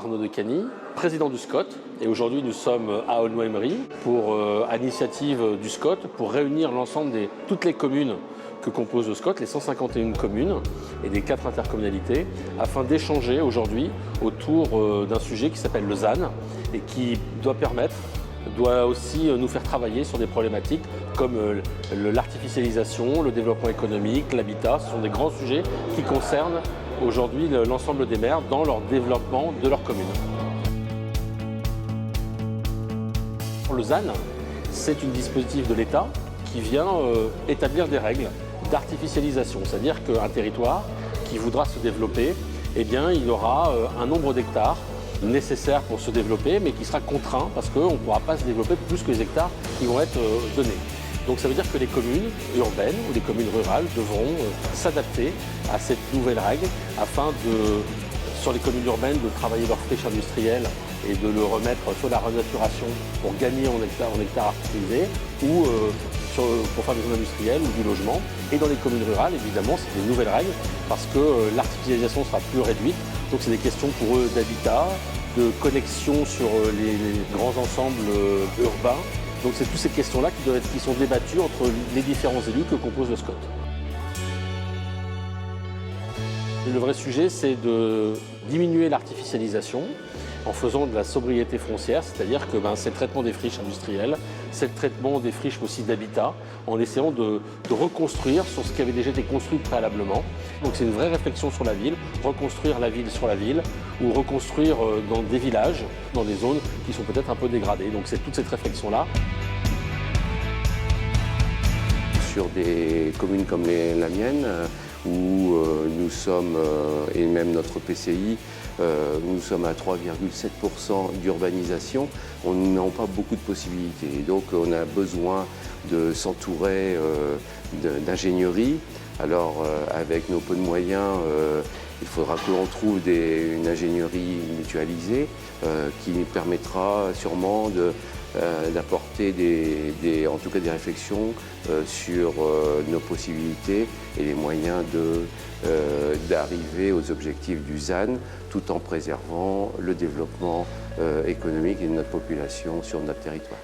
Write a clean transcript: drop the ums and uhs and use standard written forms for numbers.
Arnaud Decany, président du SCOT, et aujourd'hui nous sommes à Aulnoy-Aymeries à l'initiative du SCOT pour réunir l'ensemble de toutes les communes que compose le SCOT, les 151 communes et des 4 intercommunalités, afin d'échanger aujourd'hui autour d'un sujet qui s'appelle le ZAN et qui doit aussi nous faire travailler sur des problématiques comme l'artificialisation, le développement économique, l'habitat. Ce sont des grands sujets qui concernent aujourd'hui l'ensemble des maires dans leur développement de leur commune. Le ZAN, c'est un dispositif de l'État qui vient établir des règles d'artificialisation, c'est-à-dire qu'un territoire qui voudra se développer, eh bien, il aura un nombre d'hectares nécessaire pour se développer, mais qui sera contraint parce qu'on ne pourra pas se développer plus que les hectares qui vont être donnés. Donc ça veut dire que les communes urbaines ou les communes rurales devront s'adapter à cette nouvelle règle afin sur les communes urbaines, de travailler leur friche industrielle et de le remettre sur la renaturation pour gagner en hectares artificialisés ou pour faire des zones industrielles ou du logement. Et dans les communes rurales, évidemment, c'est des nouvelles règles parce que l'artificialisation sera plus réduite. Donc c'est des questions pour eux d'habitat, de connexion sur les grands ensembles urbains. Donc c'est toutes ces questions-là qui sont débattues entre les différents élus que compose le SCOT. Le vrai sujet, c'est de diminuer l'artificialisation en faisant de la sobriété foncière, c'est-à-dire que c'est le traitement des friches industrielles, c'est le traitement des friches aussi d'habitat, en essayant de reconstruire sur ce qui avait déjà été construit préalablement. Donc c'est une vraie réflexion sur la ville, reconstruire la ville sur la ville, ou reconstruire dans des villages, dans des zones qui sont peut-être un peu dégradées. Donc c'est toute cette réflexion-là. Sur des communes comme la mienne, où nous sommes, et même notre PCI, nous sommes à 3,7% d'urbanisation, on n'a pas beaucoup de possibilités. Donc on a besoin de s'entourer d'ingénierie. Alors avec nos peu de moyens, il faudra que l'on trouve une ingénierie mutualisée qui permettra sûrement d'apporter en tout cas des réflexions sur nos possibilités et les moyens d'arriver aux objectifs du ZAN tout en préservant le développement économique et de notre population sur notre territoire.